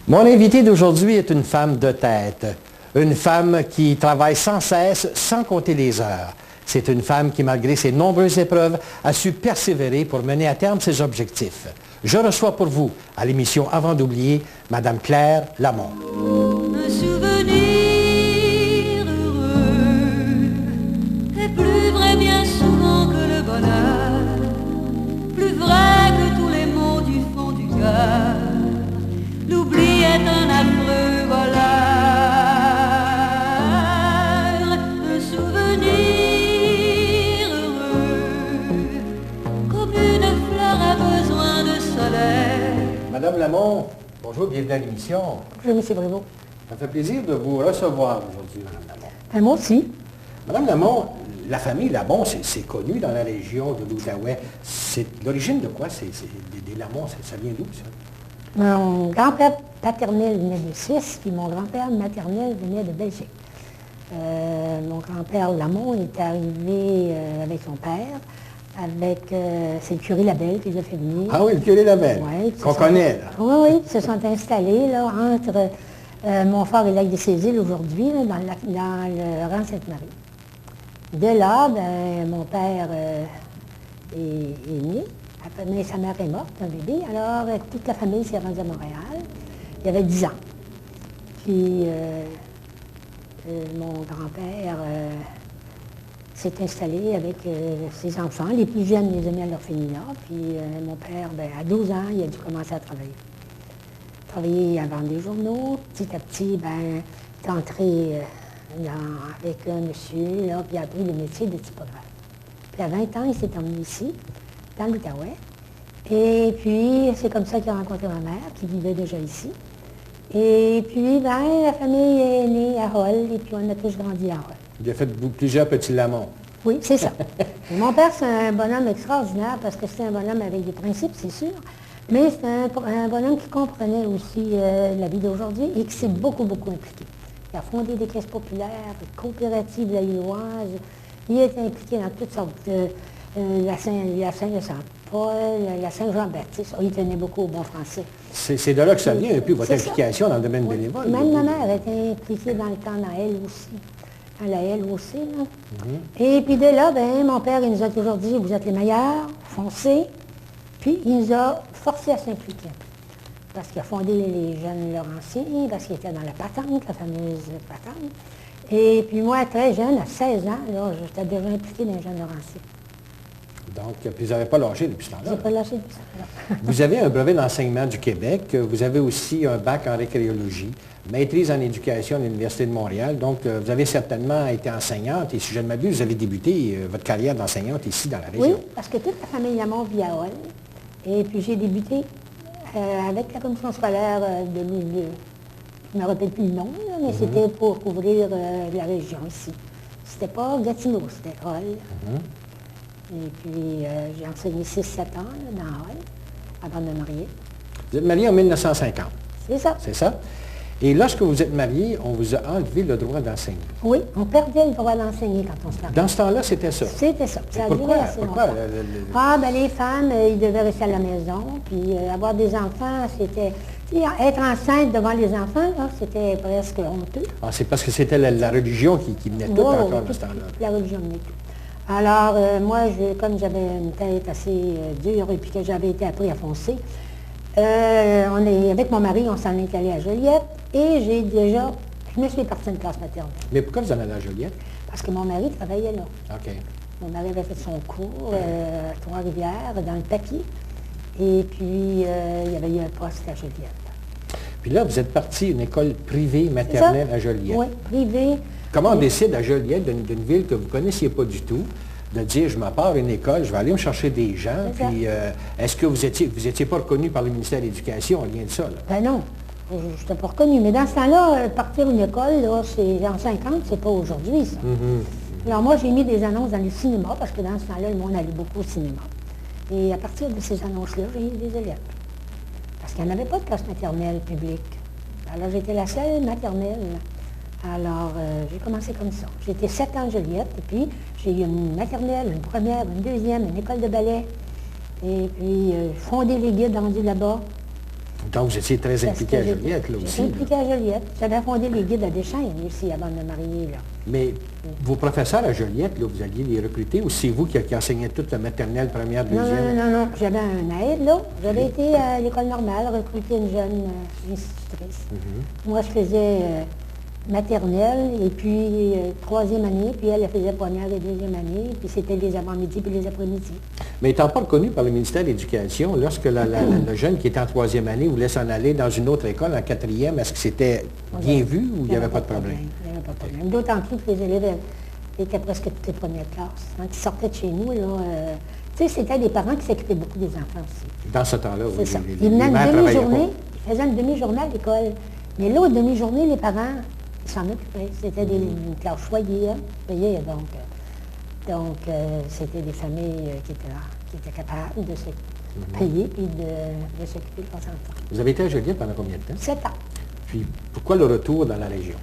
Mon invité d'aujourd'hui est une femme de tête, une femme qui travaille sans cesse, sans compter les heures. C'est une femme qui, malgré ses nombreuses épreuves, a su persévérer pour mener à terme ses objectifs. Je reçois pour vous, à l'émission Avant d'oublier, Madame Claire Lamont. Un souvenir heureux est plus vrai bien souvent que le bonheur, plus vrai que tous les mots du fond du cœur. L'oubli est un affreux voleur, un souvenir heureux, comme une fleur a besoin de soleil. Madame Lamont, bonjour, bienvenue à l'émission. Bonjour, M. Brévoux. Ça fait plaisir de vous recevoir aujourd'hui, Madame Lamont. Moi aussi. Madame Lamont, la famille Lamont, c'est connu dans la région de l'Outaouais. C'est l'origine de quoi? Des Lamont, ça vient d'où, ça? Mon grand-père paternel venait de Suisse, puis mon grand-père maternel venait de Belgique. Mon grand-père Lamont est arrivé avec son père, avec c'est le curé Labelle qui les a fait venir. Ah oui, le curé Labelle, ouais, qu'on connaît, là. Oui, oui, ils se sont installés là, entre Montfort et Lac-des-Cézilles aujourd'hui, là, dans le rang Sainte-Marie. De là, ben, mon père est né. Mais sa mère est morte, un bébé, alors toute la famille s'est rendue à Montréal. Il y avait 10 ans. Puis mon grand-père s'est installé avec ses enfants. Les plus jeunes les a mis à l'orphelinat. Puis mon père, ben, à 12 ans, il a dû commencer à travailler. Travailler à vendre des journaux. Petit à petit, ben, il est entré avec un monsieur, là, puis il a appris le métier de typographe. Puis à 20 ans, il s'est emmené ici, dans l'Outaouais. Et puis, c'est comme ça qu'il a rencontré ma mère, qui vivait déjà ici. Et puis, ben, la famille est née à Hall, et puis on a tous grandi à Hall. Il a fait plusieurs petits Lamont. Oui, c'est ça. Et mon père, c'est un bonhomme extraordinaire, parce que c'est un bonhomme avec des principes, c'est sûr, mais c'est un bonhomme qui comprenait aussi la vie d'aujourd'hui et qui s'est beaucoup, beaucoup impliqué. Il a fondé des caisses populaires, des coopératives lailloises. Il est impliqué dans toutes sortes de... la Saint-Saint-Paul, la Saint-Jean-Baptiste, il tenait beaucoup au bon français. C'est de là que ça vient, un peu, votre implication ça. dans le domaine bénévole. Même ma mère était impliquée dans le temps dans elle aussi. Dans la L aussi, là. Et puis de là, ben, mon père, il nous a toujours dit, vous êtes les meilleurs, foncez. Puis il nous a forcés à s'impliquer. Parce qu'il a fondé les jeunes Laurentiens, parce qu'il était dans la patente, la fameuse patente. Et puis moi, très jeune, à 16 ans, là, j'étais déjà impliquée dans les jeunes Laurentiens. Donc, puis vous n'avez pas lâché depuis ce temps-là. Je n'ai pas lâché depuis ce temps-là. Vous avez un brevet d'enseignement du Québec. Vous avez aussi un bac en récréologie, maîtrise en éducation à l'Université de Montréal. Donc, vous avez certainement été enseignante. Et si je ne m'abuse, vous avez débuté votre carrière d'enseignante ici dans la région. Oui, parce que toute la famille Lamont vit à Hall. Et puis j'ai débuté avec la commission scolaire de l'UNE. Je ne me rappelle plus le nom, là, mais c'était pour couvrir la région ici. C'était pas Gatineau, c'était Hall. Et puis j'ai enseigné 6-7 ans là, dans Hall, avant de me marier. Vous êtes mariée en 1950. C'est ça. C'est ça? Et lorsque vous êtes mariée, on vous a enlevé le droit d'enseigner. Oui, on perdait le droit d'enseigner quand on se mariait. Dans ce temps-là, c'était ça. C'était ça. Ça a Pourquoi? duré assez Pourquoi? longtemps. Ah, ben les femmes, ils devaient rester à la maison, puis avoir des enfants, c'était... Être enceinte devant les enfants, là, c'était presque honteux. Ah, c'est parce que c'était la religion qui venait toute encore de ce temps-là. La religion venait tout. Alors, moi, comme j'avais une tête assez dure et puis que j'avais été appris à foncer, avec mon mari, on s'en est allé à Joliette et je me suis partie d'une classe maternelle. Mais pourquoi vous en allez à Joliette? Parce que mon mari travaillait là. OK. Mon mari avait fait son cours à Trois-Rivières, dans le papier. Et puis, il y avait eu un poste à Joliette. Puis là, vous êtes parti une école privée maternelle à Joliette. Oui, privée. Comment on décide à Joliette, d'une ville que vous ne connaissiez pas du tout, de dire, je m'apporte une école, je vais aller me chercher des gens, puis est-ce que vous étiez pas reconnu par le ministère de l'Éducation, rien de ça, là? Ben non, je n'étais pas reconnu. Mais dans ce temps-là, partir une école, là, c'est en 50, c'est pas aujourd'hui, ça. Alors moi, j'ai mis des annonces dans les cinémas, parce que dans ce temps-là, le monde allait beaucoup au cinéma. Et à partir de ces annonces-là, j'ai eu des élèves. Parce qu'il n'y en avait pas de classe maternelle publique. Alors j'étais la seule maternelle. Alors j'ai commencé comme ça. J'étais 7 ans à Joliette, et puis j'ai eu une maternelle, une première, une deuxième, une école de ballet. Et puis fondé les guides rendus là-bas. Donc, vous étiez très impliqué à Joliette, là aussi. J'étais impliquée à Joliette. J'avais fondé les guides à Deschaines aussi avant de me marier, là. Mais vos professeurs à Joliette, là, vous alliez les recruter ou c'est vous qui enseignez toute la maternelle, première, deuxième? Non. J'avais un aide, là. J'avais été à l'école normale, recruter une jeune institutrice. Moi, je faisais maternelle et puis troisième année, puis elle faisait première et deuxième année, puis c'était les avant-midi puis les après-midi. Mais étant pas reconnu par le ministère de l'Éducation, lorsque le jeune qui était en troisième année voulait s'en aller dans une autre école, en quatrième, est-ce que c'était bien vu ou il n'y avait pas de problème? Il n'y avait pas de problème. D'autant plus que les élèves étaient presque toutes les premières classes. Quand ils sortaient de chez nous, là, tu sais, c'était des parents qui s'occupaient beaucoup des enfants aussi. Dans ce temps-là, oui. C'est ça. Ils venaient une demi-journée, ils faisaient une demi-journée à l'école. Mais l'autre demi-journée, les parents, ils s'en occupaient. C'était une classe choyée, hein. Donc, c'était des familles qui étaient capables de se payer et de s'occuper de leurs enfants. Vous avez été à Joliette pendant combien de temps? 7 ans. Puis, pourquoi le retour dans la région?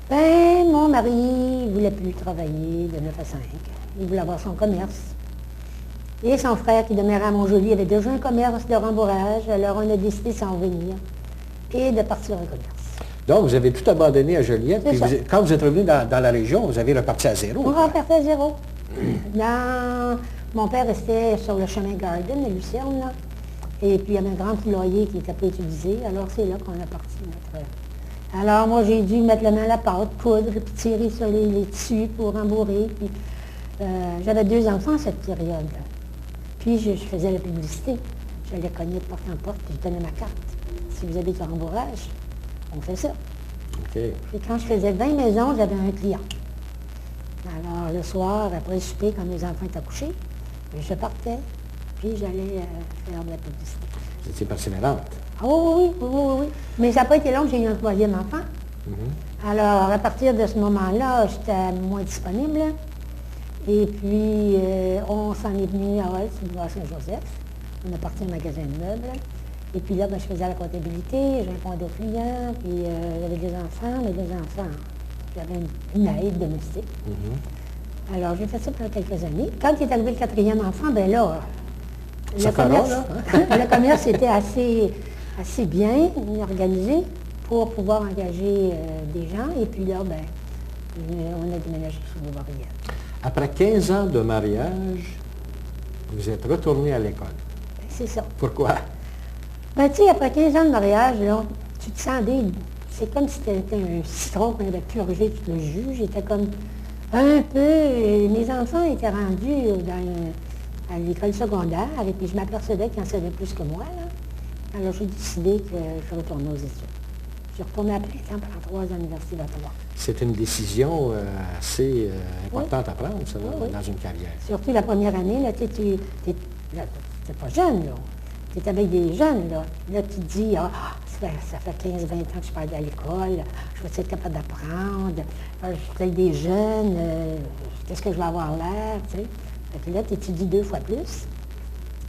Ben, mon mari ne voulait plus travailler de 9 à 5. Il voulait avoir son commerce. Et son frère, qui demeurait à Montjoly, avait déjà un commerce de rembourrage. Alors, on a décidé de s'en venir et de partir en commerce. Donc, vous avez tout abandonné à Joliette. Puis quand vous êtes revenu dans la région, vous avez reparti à zéro. On repartait à zéro. Mon père restait sur le chemin Garden, à Lucerne, là. Et puis, il y avait un grand poulailler qui n'était pas utilisé. Alors, c'est là qu'on a parti notre... Alors, moi, j'ai dû mettre la main à la pâte, coudre, puis tirer sur les tissus pour rembourrer. Puis, j'avais 2 enfants à cette période-là. Puis, je faisais la publicité. J'allais cogner de porte en porte, puis je donnais ma carte. Si vous habitez au rembourrage, on fait ça. OK. Puis, quand je faisais 20 maisons, j'avais un client. Alors, le soir, après le souper, quand mes enfants étaient couchés, je partais, puis j'allais faire de la publicité. Vous étiez persévérante. Ah oui. Mais ça n'a pas été long, j'ai eu un 3e enfant. Alors, à partir de ce moment-là, j'étais moins disponible. Et puis, on s'en est venu à Holt, sur le boulevard Saint-Joseph. On a parti un magasin de meubles. Et puis là, je faisais la comptabilité, je répondais aux clients, puis j'avais des enfants, mais des enfants, j'avais une aide domestique. Alors, j'ai fait ça pendant quelques années. Quand il est arrivé le 4e enfant, ben là, le commerce était assez bien organisé pour pouvoir engager des gens. Et puis là, ben, on a déménagé sur le boulevard Riel. Après 15 ans de mariage, vous êtes retourné à l'école. Ben, c'est ça. Pourquoi? Ben, tu sais, après 15 ans de mariage, là, tu te sens c'est comme si c'était un citron qu'on avait purgé tout le jus. J'étais comme un peu... Mes enfants étaient rendus à l'école secondaire et puis je m'apercevais qu'ils en savaient plus que moi, là. Alors, j'ai décidé que je retournais aux études. Je suis retournée à plein temps pendant 3 ans à l'Université d'Ottawa. C'est une décision assez importante à prendre, ça, dans une carrière. Surtout la première année, là, tu n'es pas jeune, là. Tu es avec des jeunes, là. Là, tu te dis, ça fait 15-20 ans que je suis pas allée à l'école, je vais être capable d'apprendre, je suis avec des jeunes, qu'est-ce que je vais avoir l'air, tu sais. Fait que là, tu étudies 2 fois plus.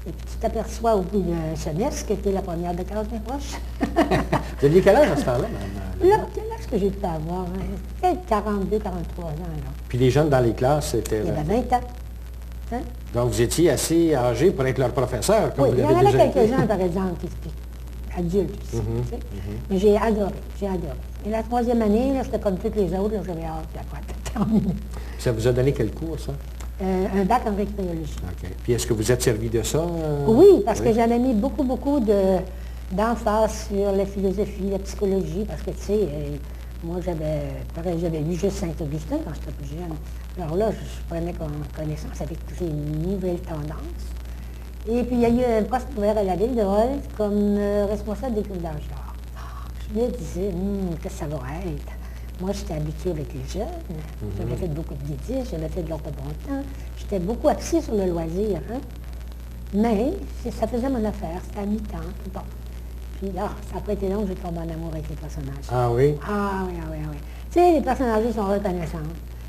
Et puis tu t'aperçois au bout d'un semestre que tu es la première de classe bien proche. Vous aviez quel âge à ce temps-là, madame? Là, quel âge que j'ai pu avoir? Hein? Peut-être 42, 43 ans, là. Puis les jeunes dans les classes, c'était... Il y avait 20 ans. Hein? Donc vous étiez assez âgé pour être leur professeur, comme oui, vous il y en l'avez avait déjà été. quelques-uns, par exemple, qui adultes aussi. Tu sais. Mais j'ai adoré. Et la 3e année, là, c'était comme toutes les autres, là, j'avais hâte de terminer. Ça vous a donné quel cours, ça? Un bac en bactériologie. OK. Puis est-ce que vous êtes servi de ça? Oui, parce que j'avais mis beaucoup d'emphase sur la philosophie, la psychologie, parce que, tu sais, moi, j'avais lu juste Saint-Augustin quand j'étais plus jeune. Alors là, je prenais connaissance avec toutes les nouvelles tendances. Et puis, il y a eu un poste ouvert à la ville de Holt comme responsable des clubs d'âge d'art. Je me disais, qu'est-ce que ça va être? Moi, j'étais habituée avec les jeunes. J'avais fait beaucoup de guidisme, j'avais fait de l'ordre de bon temps. J'étais beaucoup axée sur le loisir. Hein? Mais ça faisait mon affaire, c'était à mi-temps. Bon. Puis là, ça n'a pas été long que j'ai tombé en amour avec les personnages. Ah oui? Ah oui. Tu sais, les personnages sont reconnaissants.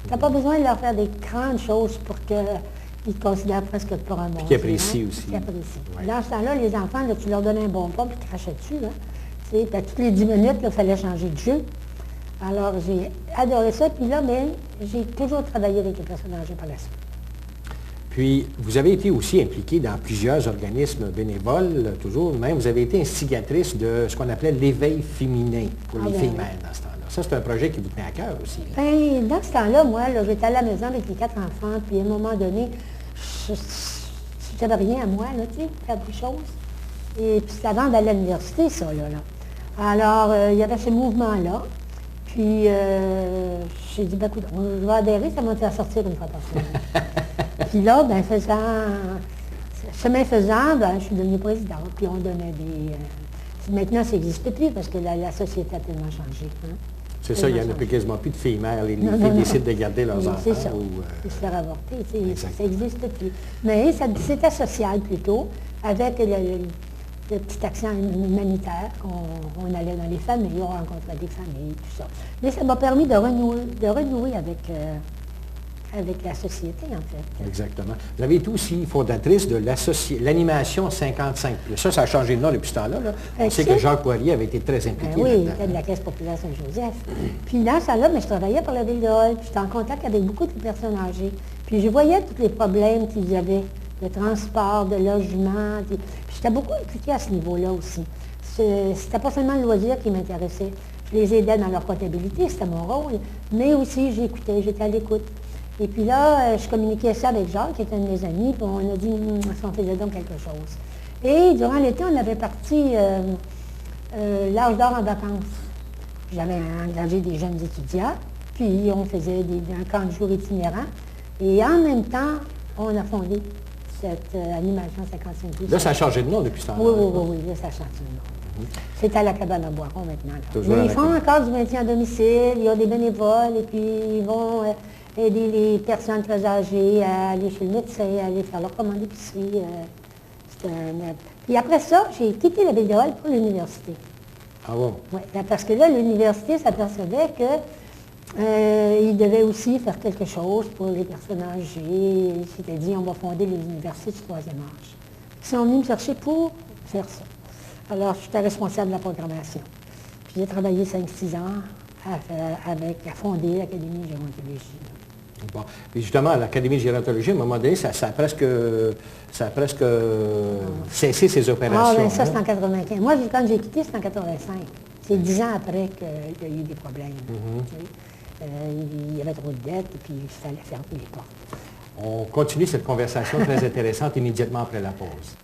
Tu n'as pas besoin de leur faire des grandes choses pour qu'ils te considèrent presque pour un bon. Puis qu'ils apprécient aussi. Qu'ils apprécient. Ouais. Dans ce temps-là, les enfants, là, tu leur donnais un bon pas puis tu crachais dessus. Hein? Tu sais, toutes les 10 minutes, il fallait changer de jeu. Alors, j'ai adoré ça. Puis là, mais j'ai toujours travaillé avec les personnages par la suite. Puis, vous avez été aussi impliquée dans plusieurs organismes bénévoles, toujours. Même, vous avez été instigatrice de ce qu'on appelait l'éveil féminin pour les filles mères dans ce temps-là. Ça, c'est un projet qui vous tenait à cœur aussi. Ben, dans ce temps-là, moi, là, j'étais à la maison avec les 4 enfants, puis à un moment donné, je n'avais rien à moi, là, tu sais, faire des choses. Et puis c'était avant d'aller à l'université, ça, là. Alors, il y avait ce mouvement-là. Puis, j'ai dit, ben, écoute, je vais adhérer, ça m'a fait sortir une fois par semaine. Puis là, ben, chemin faisant, ben, je suis devenue présidente, puis on donnait des... maintenant, ça n'existe plus parce que la société a tellement changé. Hein? C'est ça, il n'y en a plus quasiment plus de filles mères. Les filles décident de garder leurs enfants. C'est ça, de se faire avorter, ça n'existe plus. Mais c'était social plutôt, avec le petit accent humanitaire, on allait dans les familles, on rencontrait des familles, tout ça. Mais ça m'a permis de renouer avec la société, en fait. Exactement. Vous avez été aussi fondatrice de l'animation 55+. Ça a changé de nom depuis ce temps-là. Là. On sait que Jacques Poirier avait été très impliqué. Oui, il était de la Caisse populaire Saint-Joseph. Puis dans ça là, je travaillais pour la ville de Hall, puis j'étais en contact avec beaucoup de personnes âgées. Puis je voyais tous les problèmes qu'ils avaient, de transport, de logement. Puis j'étais beaucoup impliquée à ce niveau-là aussi. C'était pas seulement le loisir qui m'intéressait. Je les aidais dans leur comptabilité, c'était mon rôle. Mais aussi, j'écoutais, j'étais à l'écoute. Et puis là, je communiquais ça avec Jacques, qui était un de mes amis, puis on a dit, si on faisait donc quelque chose. Et durant l'été, on avait parti l'âge d'or en vacances. J'avais engagé des jeunes étudiants, puis on faisait un camp de jour itinérant. Et en même temps, on a fondé cette animation 55+. Là, ça a changé de nom depuis ce temps-là. Oui, là, ça a changé de nom. C'est à la cabane à Boiron maintenant. Mais ils font encore du maintien à domicile, il y a des bénévoles, et puis ils vont... aider les personnes très âgées à aller chez le médecin, à aller faire leur commande d'épicerie. Puis après ça, j'ai quitté la ville de Hall pour l'université. Ah bon? Oui, parce que là, l'université s'apercevait qu'il devait aussi faire quelque chose pour les personnes âgées. C'est-à-dire, on va fonder les universités du 3e âge. Ils sont venus me chercher pour faire ça. Alors, j'étais responsable de la programmation. Puis j'ai travaillé 5-6 ans à fonder l'Académie de gérontologie. Bon. Puis justement, l'Académie de gérontologie, à un moment donné, ça a presque cessé ses opérations. Ah, bien ça, c'est en 95. Moi, quand j'ai quitté, c'est en 85. C'est 10 ans après qu'il y a eu des problèmes. Il y avait trop de dettes et puis il fallait fermer les portes. On continue cette conversation très intéressante immédiatement après la pause.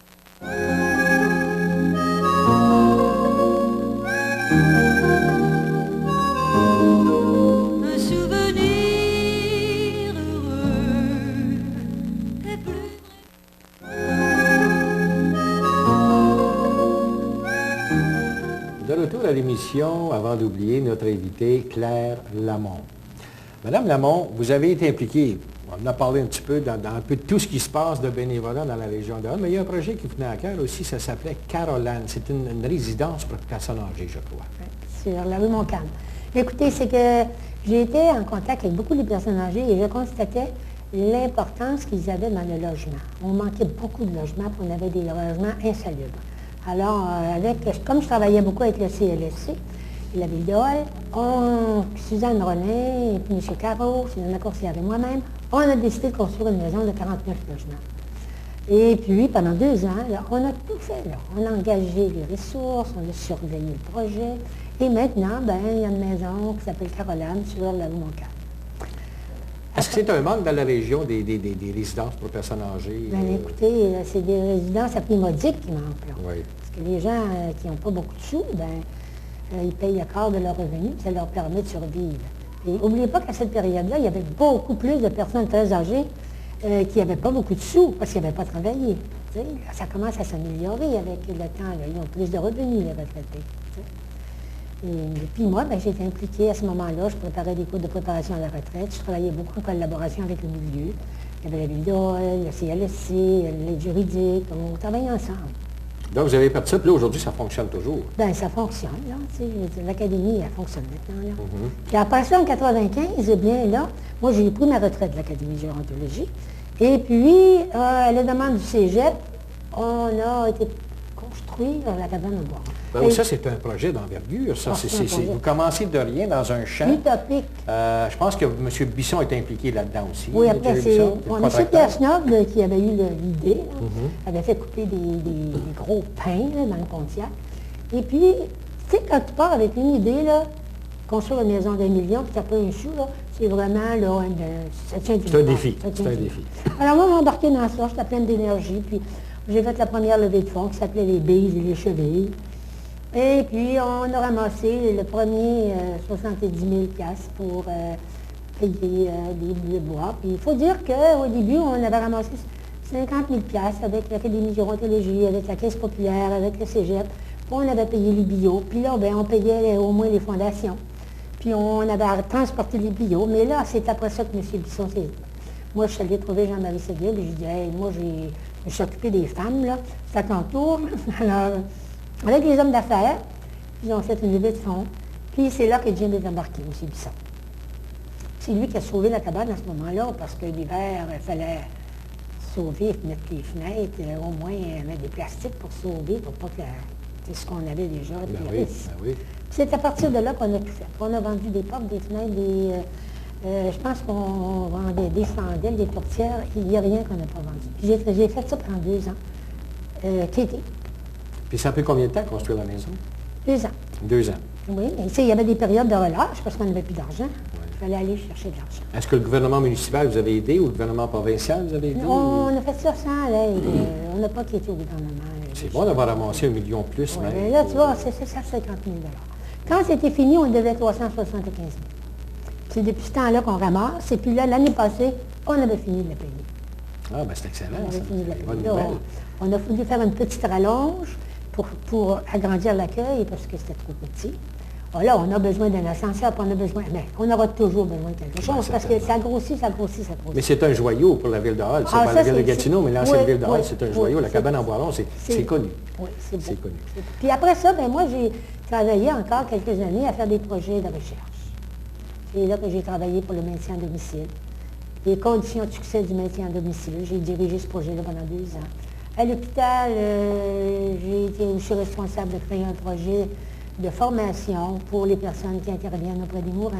De retour à l'émission, avant d'oublier notre invitée Claire Lamont. Madame Lamont, vous avez été impliquée, on en a parlé un petit peu dans un peu de tout ce qui se passe de bénévolat dans la région de Hall, mais il y a un projet qui vous tenait à cœur aussi, ça s'appelait Caroline. C'est une résidence pour personnes âgées, je crois. Oui, sur la rue Montcalm. Écoutez, c'est que j'ai été en contact avec beaucoup de personnes âgées et je constatais l'importance qu'ils avaient dans le logement. On manquait beaucoup de logements, puis on avait des logements insalubres. Alors, comme je travaillais beaucoup avec le CLSC, la ville de Hall, Suzanne René, et puis M. Caro, Suzanne Lacourcière et moi-même, on a décidé de construire une maison de 49 logements. Et puis, pendant 2 ans, là, on a tout fait. Là. On a engagé les ressources, on a surveillé le projet. Et maintenant, il y a une maison qui s'appelle Caroline sur la rue Montcalm. Est-ce que c'est un manque dans la région des résidences pour personnes âgées? Écoutez, c'est des résidences à prix modique qui manquent. Là. Oui. Parce que les gens qui n'ont pas beaucoup de sous, ils payent le quart de leur revenu, puis ça leur permet de survivre. Et n'oubliez pas qu'à cette période-là, il y avait beaucoup plus de personnes très âgées qui n'avaient pas beaucoup de sous parce qu'ils n'avaient pas travaillé. T'sais, ça commence à s'améliorer avec le temps. Là. Ils ont plus de revenus, les retraités. Et puis moi, j'ai été impliquée à ce moment-là. Je préparais des cours de préparation à la retraite. Je travaillais beaucoup en collaboration avec le milieu. Il y avait la ville de Hall, le CLSC, l'aide juridique. On travaillait ensemble. Donc, vous avez parti ça, puis là, aujourd'hui, ça fonctionne toujours. Bien, ça fonctionne, là. L'académie, elle fonctionne maintenant, là. Puis après ça, en 95, eh bien, là, moi, j'ai pris ma retraite de l'Académie de gérontologie. Et puis, à la demande du cégep, on a été construit dans la cabane à bois. Ben oui, ça, c'est un projet d'envergure. Ça, vous commencez de rien dans un champ. Utopique. Je pense que M. Bisson est impliqué là-dedans aussi. Oui, après, c'est M. Pierre Schnob qui avait eu l'idée, avait fait couper des gros pains là, dans le Pontiac. Et puis, tu sais, quand tu pars avec une idée, là, construire une maison d'1 million, puis tu n'as pas un sou, c'est vraiment, là, ça tient du C'est un défi. C'est un défi. Alors moi, m'embarquer dans ça, j'étais pleine d'énergie, puis j'ai fait la première levée de fonds qui s'appelait les bises et les chevilles. Et puis, on a ramassé le premier 70 000 $ pour payer les bois. Puis, il faut dire qu'au début, on avait ramassé 50 000 $ avec l'Académie gérontologie, avec la Caisse populaire, avec le cégep. Puis, on avait payé les bio. Puis là, ben, on payait au moins les fondations. Puis, on avait transporté les bio. Mais là, c'est après ça que M. Bisson s'est... Moi, je suis allée trouver Jean-Marie Séguin, et je dis, hey, moi, je me suis occupée des femmes, là. C'est à ton tour. Alors... Avec les hommes d'affaires, ils ont fait une levée de fonds. Puis c'est là que Jim est embarqué, M. Bisson. C'est lui qui a sauvé la cabane à ce moment-là, parce que l'hiver, il fallait sauver, mettre les fenêtres, au moins mettre des plastiques pour sauver, pour pas que c'est ce qu'on avait déjà. Oui. C'est à partir de là qu'on a tout fait. On a vendu des portes, des fenêtres, je pense qu'on vendait des chandelles, des portières, il n'y a rien qu'on n'a pas vendu. J'ai fait ça pendant 2 ans. Katie. Puis ça a pris combien de temps construire la maison? 2 ans. 2 ans. Oui, mais il y avait des périodes de relâche parce qu'on n'avait plus d'argent. Il fallait aller chercher de l'argent. Est-ce que le gouvernement municipal vous avez aidé ou le gouvernement provincial vous avez aidé? On a fait ça sans l'aide. On n'a pas quitté au gouvernement. C'est bon d'avoir ramassé 1 million plus, ouais, même. Mais là, tu vois, c'est 50 000 $. Quand c'était fini, on devait 375 000. C'est depuis ce temps-là qu'on ramasse. Et puis là, l'année passée, on avait fini de le payer. Ah, ben c'est excellent. On avait fini de le payer. Bonne Là, on a voulu faire une petite rallonge pour agrandir l'accueil parce que c'était trop petit. Alors là, on a besoin d'un ascenseur, puis on a besoin, mais on aura toujours besoin de quelque chose parce que ça grossit. Mais c'est un joyau pour la ville de Hall. C'est pas la ville de Gatineau, mais l'ancienne ville de Hall, c'est un joyau. La cabane en bois rond, c'est connu. Oui, c'est connu. Puis après ça, ben moi, j'ai travaillé encore quelques années à faire des projets de recherche. C'est là que j'ai travaillé pour le maintien à domicile. Les conditions de succès du maintien à domicile. J'ai dirigé ce projet-là pendant 2 ans. À l'hôpital, je suis responsable de créer un projet de formation pour les personnes qui interviennent auprès des mourants.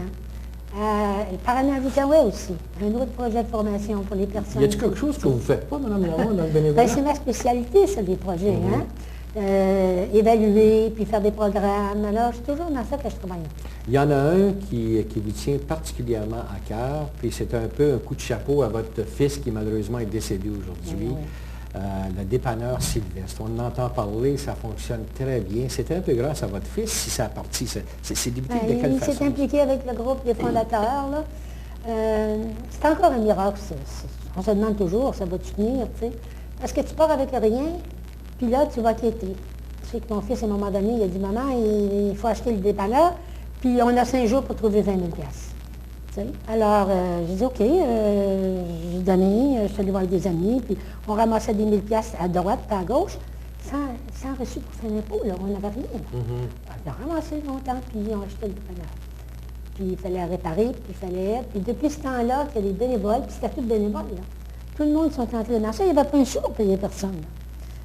Paranal Outaouais aussi, un autre projet de formation pour les personnes. Y a-t-il quelque chose que vous ne faites pas, Mme Laurent, dans le bénévolat? C'est ma spécialité, ça, des projets. Évaluer, puis faire des programmes. Alors, c'est toujours dans ça que je travaille. Il y en a un qui vous tient particulièrement à cœur, puis c'est un peu un coup de chapeau à votre fils qui malheureusement est décédé aujourd'hui. Oui. Le dépanneur Sylvestre. On en entend parler, ça fonctionne très bien. C'était un peu grâce à votre fils si ça a parti. C'est débuté de quelle façon? Il s'est impliqué avec le groupe des fondateurs. C'est encore un miracle. On se demande toujours, ça va-tu tenir, tu sais? Parce que tu pars avec rien, puis là, tu vas quitter. Tu sais que mon fils, à un moment donné, il a dit, maman, il faut acheter le dépanneur, puis on a 5 jours pour trouver 20 000 $. Alors, j'ai dit, OK, j'ai donné, je suis allée voir des amis, puis on ramassait des 1000 $ à droite, pas à gauche, sans reçu pour faire l'impôt, là, on n'avait rien. On a ramassé le montant, puis on achetait le dépanneur. Puis il fallait réparer, puis il fallait... Puis depuis ce temps-là, il y a des bénévoles, puis c'était tout bénévole, là. Tout le monde sont entrés dans ça, il n'y avait pas un sou pour payer personne, là.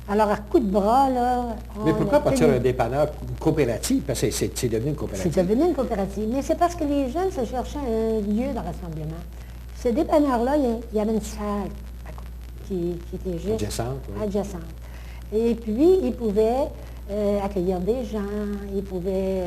Alors, à coup de bras, là... Mais pourquoi partir d'un dépanneur coopératif? Parce que c'est devenu une coopérative. C'est devenu une coopérative. Mais c'est parce que les jeunes se cherchaient un lieu de rassemblement. Ce dépanneur-là, il y avait une salle qui était juste... Adjacente. Et puis, ils pouvaient accueillir des gens, ils pouvaient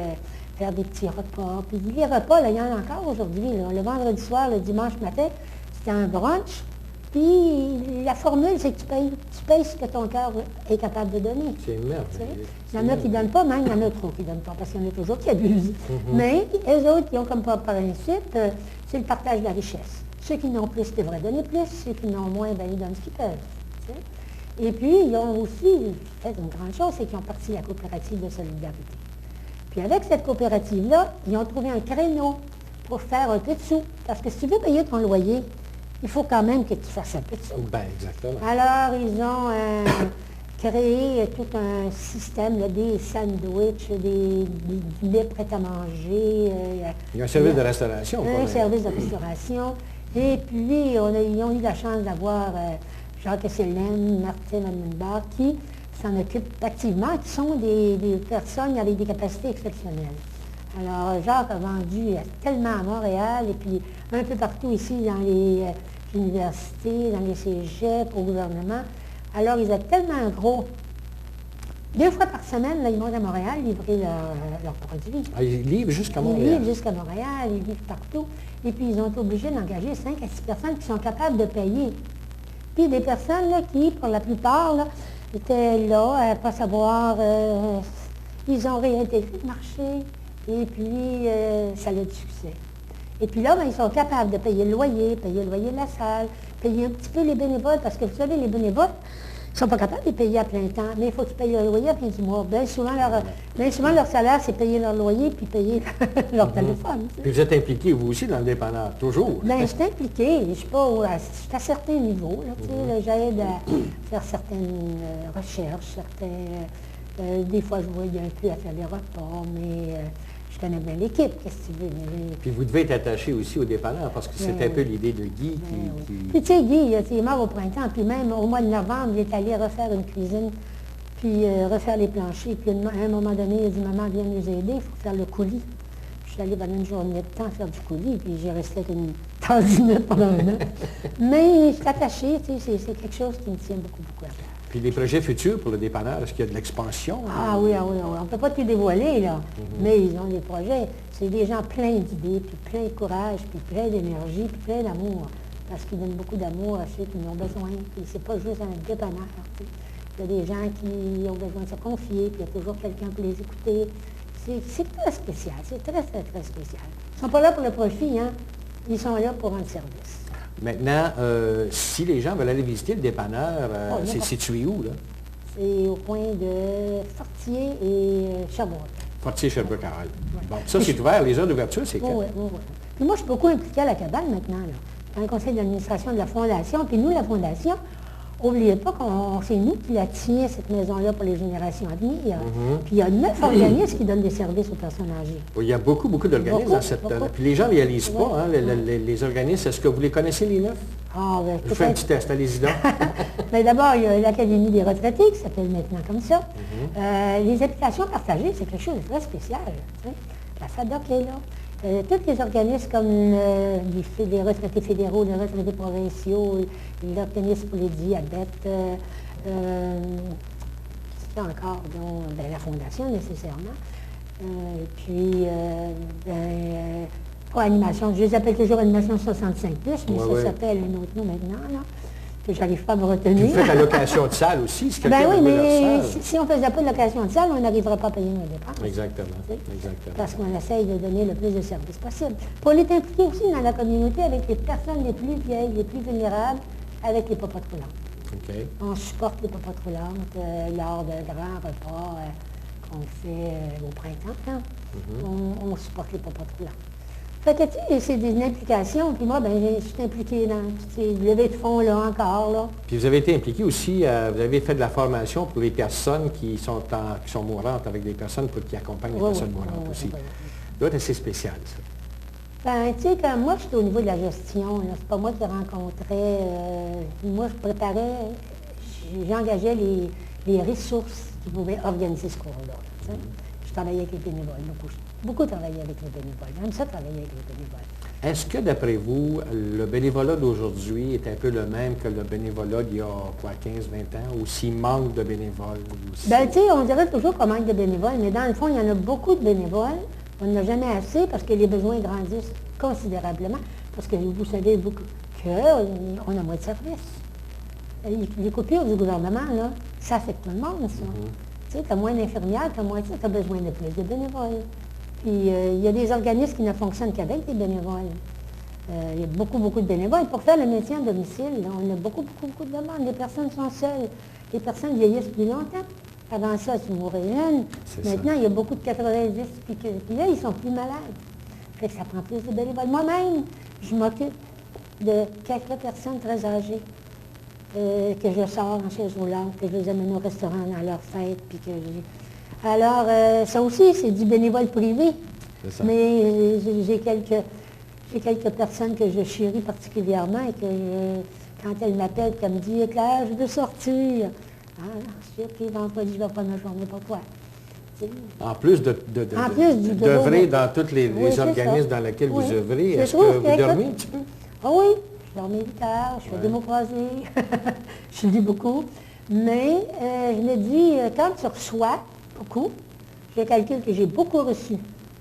faire des petits repas. Puis les repas, là, il y en a encore aujourd'hui. Le vendredi soir, le dimanche matin, c'était un brunch. Puis la formule, c'est que tu payes ce que ton cœur est capable de donner. C'est merveilleux. Il y en a qui ne donnent pas, même il y en a trop qui ne donnent pas, parce qu'il y en a toujours qui abusent. Mais eux autres, ils ont comme principe, c'est le partage de la richesse. Ceux qui n'ont plus devraient donner plus, ceux qui n'ont moins, ben, ils donnent ce qu'ils peuvent. T'sais. Et puis, ils ont aussi fait une grande chose, c'est qu'ils ont parti la coopérative de solidarité. Puis avec cette coopérative-là, ils ont trouvé un créneau pour faire un peu de sous. Parce que si tu veux payer ton loyer, il faut quand même que tu fasses un peu de sous. Ben, exactement. Alors, ils ont créé tout un système, là, des sandwichs, du lait prêt à manger. Il y a un service de restauration. Un service de restauration. Et puis, ils ont eu la chance d'avoir Jacques Célène, Martin Vandenbach, qui s'en occupent activement, qui sont des personnes avec des capacités exceptionnelles. Alors, Jacques a vendu tellement à Montréal et puis un peu partout ici dans les universités, dans les cégeps, au gouvernement. Alors, ils ont tellement gros. 2 fois par semaine, là, ils montent à Montréal livrer leurs produits. Ah, ils livrent jusqu'à Montréal? Ils livrent jusqu'à Montréal, ils livrent partout. Et puis, ils ont été obligés d'engager 5 à 6 personnes qui sont capables de payer. Puis, des personnes là, qui, pour la plupart, là, étaient là, à ne pas savoir, ils ont réintégré le marché. Et puis, ça a eu du succès. Et puis là, ben, ils sont capables de payer le loyer de la salle, payer un petit peu les bénévoles, parce que vous savez, les bénévoles, ils ne sont pas capables de payer à plein temps, mais il faut qu'ils payent le loyer à la fin du mois. Bien souvent, leur salaire, c'est payer leur loyer puis payer leur téléphone. Tu sais. Puis vous êtes impliqué, vous aussi, dans le dépanneur, toujours? Bien, je suis impliquée. Je suis à certains niveaux. Là, tu sais, j'aide à faire certaines recherches, des fois, je vois un peu à faire des rapports, mais je connais bien l'équipe, qu'est-ce que tu veux. Puis vous devez être attaché aussi au dépanneur, parce que c'est un peu l'idée de Guy qui... Puis tu sais, Guy, il est mort au printemps, puis même au mois de novembre, il est allé refaire une cuisine, puis refaire les planchers. Puis à un moment donné, il a dit, maman, viens nous aider, il faut faire le coulis. Je suis allée pendant une journée de temps faire du coulis, puis j'ai resté avec une tendinette pendant un an. Mais je suis attachée, tu sais, c'est quelque chose qui me tient beaucoup, beaucoup à cœur. Puis les projets futurs pour le dépanneur, est-ce qu'il y a de l'expansion? Ah oui, on ne peut pas tout dévoiler, là. Mais ils ont des projets. C'est des gens pleins d'idées, puis plein de courage, puis plein d'énergie, puis plein d'amour. Parce qu'ils donnent beaucoup d'amour à ceux qui en ont besoin. Puis c'est pas juste un dépanneur. Tu sais. Il y a des gens qui ont besoin de se confier, puis il y a toujours quelqu'un pour les écouter. C'est très spécial, c'est très, très, très spécial. Ils ne sont pas là pour le profit, hein. Ils sont là pour rendre service. Maintenant, si les gens veulent aller visiter le dépanneur, c'est situé où, là? C'est au coin de Fortier et Sherbrooke. Fortier, Sherbrooke, Carole. Bon, ça, c'est ouvert. Les heures d'ouverture, c'est quand? Oui. Puis moi, je suis beaucoup impliquée à la cabane maintenant, là, dans le conseil d'administration de la Fondation. Puis nous, la Fondation, n'oubliez pas que c'est nous qui la tient, cette maison-là, pour les générations à venir. Puis il y a 9 organismes qui donnent des services aux personnes âgées. Il y a beaucoup d'organismes dans cette... Puis les gens ne réalisent pas, hein, les organismes. Est-ce que vous les connaissez, les 9? Ah, ben, je vous fais un petit test, allez-y donc. Mais d'abord, il y a l'Académie des retraités, qui s'appelle maintenant comme ça. Les applications partagées, c'est quelque chose de très spécial. Tu sais. La FADOC est là. Tous les organismes comme les retraités fédéraux, les retraités provinciaux, l'organisme pour les diabètes, c'est encore la Fondation nécessairement. Animation, je les appelle toujours Animation 65+, mais ça s'appelle un autre nom maintenant, là, que je n'arrive pas à me retenir. Vous faites la location de salle aussi, si quelqu'un ben oui, veut mais leur salle. Si on ne faisait pas de location de salle, on n'arriverait pas à payer nos dépenses. Exactement. Parce qu'on essaye de donner le plus de services possible. Pour les impliquer aussi dans la communauté avec les personnes les plus vieilles, les plus vulnérables, avec les popotes roulantes. Okay. On supporte les popotes roulantes lors de grands repas qu'on fait au printemps. Hein. On supporte les popotes roulantes. Fait que, tu sais, c'est une implication. Puis moi, ben, je suis impliquée dans ces levées de fonds, là, encore, là. Puis vous avez été impliqué aussi, vous avez fait de la formation pour les personnes qui sont mourantes, avec des personnes qui accompagnent les personnes mourantes aussi. Ça doit être assez spécial, ça. Ben, tu sais, quand moi, j'étais au niveau de la gestion, c'est pas moi qui rencontrais, moi, je préparais, j'engageais les ressources qui pouvaient organiser ce cours-là. Je travaillais avec les bénévoles, beaucoup travaillé avec les bénévoles. J'aime ça travailler avec les bénévoles. Est-ce que, d'après vous, le bénévolat d'aujourd'hui est un peu le même que le bénévolat d'il y a, 15-20 ans, ou s'il manque de bénévoles? Ben, tu sais, on dirait toujours qu'on manque de bénévoles, mais dans le fond, il y en a beaucoup de bénévoles. On n'en a jamais assez parce que les besoins grandissent considérablement. Parce que vous savez, vous, qu'on a moins de services. Les coupures du gouvernement, là, ça affecte tout le monde, ça. Tu sais, tu as moins d'infirmières, tu as besoin de plus de bénévoles. Puis, il y a des organismes qui ne fonctionnent qu'avec des bénévoles. Il y a beaucoup de bénévoles. Pour faire le métier à domicile, là, on a beaucoup de demandes. Les personnes sont seules. Les personnes vieillissent plus longtemps. Avant ça, tu mourrais jeune. Maintenant, il y a beaucoup de 90, puis là, ils sont plus malades. Fait que ça prend plus de bénévoles. Moi-même, je m'occupe de quelques personnes très âgées que je sors en chaise roulante, que je les amène au restaurant dans leur fête, puis que Alors, ça aussi, c'est du bénévole privé. Mais j'ai quelques personnes que je chéris particulièrement et que quand elles m'appellent, qu'elles me disent « Claire, je veux sortir », Ah, je suis pris vendredi, je vais prendre ma journée pour toi. En plus d'œuvrer dans tous les organismes dans lesquels vous œuvrez, est-ce que vous dormez un petit peu? Ah oui, je dormais 8 heures, je fais des mots croisés, je lis beaucoup. Mais je me dis, quand tu reçois beaucoup, je calcule que j'ai beaucoup reçu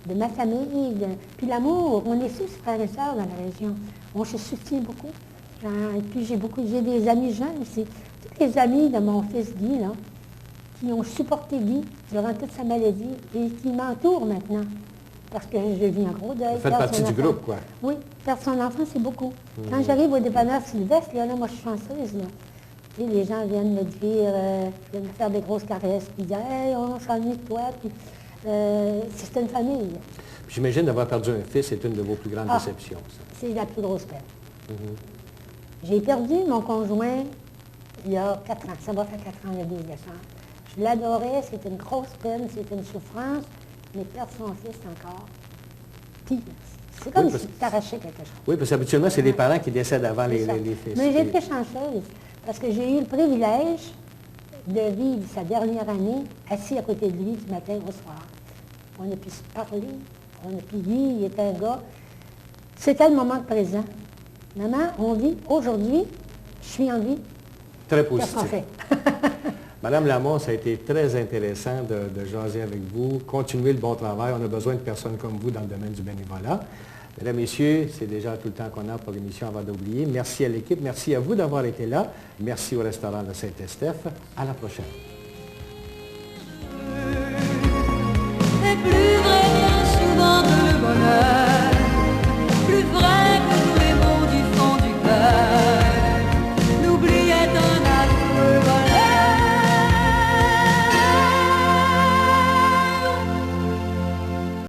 de ma famille, puis l'amour. On est 6 frères et sœurs dans la région. On se soutient beaucoup. Et puis j'ai des amis jeunes aussi. Tous les amis de mon fils Guy, là, qui ont supporté Guy durant toute sa maladie et qui m'entourent maintenant. Parce que je vis en gros deuil. Vous faites partie du groupe, quoi. Oui, faire son enfant, c'est beaucoup. Quand j'arrive au dépanneur Sylvestre, là, moi, je suis chanceuse, là. Et les gens viennent me dire, viennent me faire des grosses caresses, puis dire « Hey, on s'ennuie de toi », puis c'est une famille. J'imagine d'avoir perdu un fils, c'est une de vos plus grandes déceptions, ça. C'est la plus grosse peine. J'ai perdu mon conjoint il y a 4 ans. Ça va faire 4 ans le 12 décembre. Je l'adorais, c'était une grosse peine, c'était une souffrance, mais perdre son fils encore, pire. C'est comme si tu arrachais quelque chose. Oui, parce qu'habituellement, c'est les parents qui décèdent avant les fils. Mais j'ai été chanceuse, parce que j'ai eu le privilège de vivre sa dernière année assis à côté de lui du matin au soir. On a pu se parler, lui, il était un gars. C'était le moment présent. Maman, on vit aujourd'hui, je suis en vie. Très positif. Qu'est-ce qu'on fait? Madame Lamont, ça a été très intéressant de jaser avec vous. Continuez le bon travail. On a besoin de personnes comme vous dans le domaine du bénévolat. Mesdames, Messieurs, c'est déjà tout le temps qu'on a pour l'émission Avant d'oublier. Merci à l'équipe. Merci à vous d'avoir été là. Merci au restaurant de Saint-Estèphe. À la prochaine.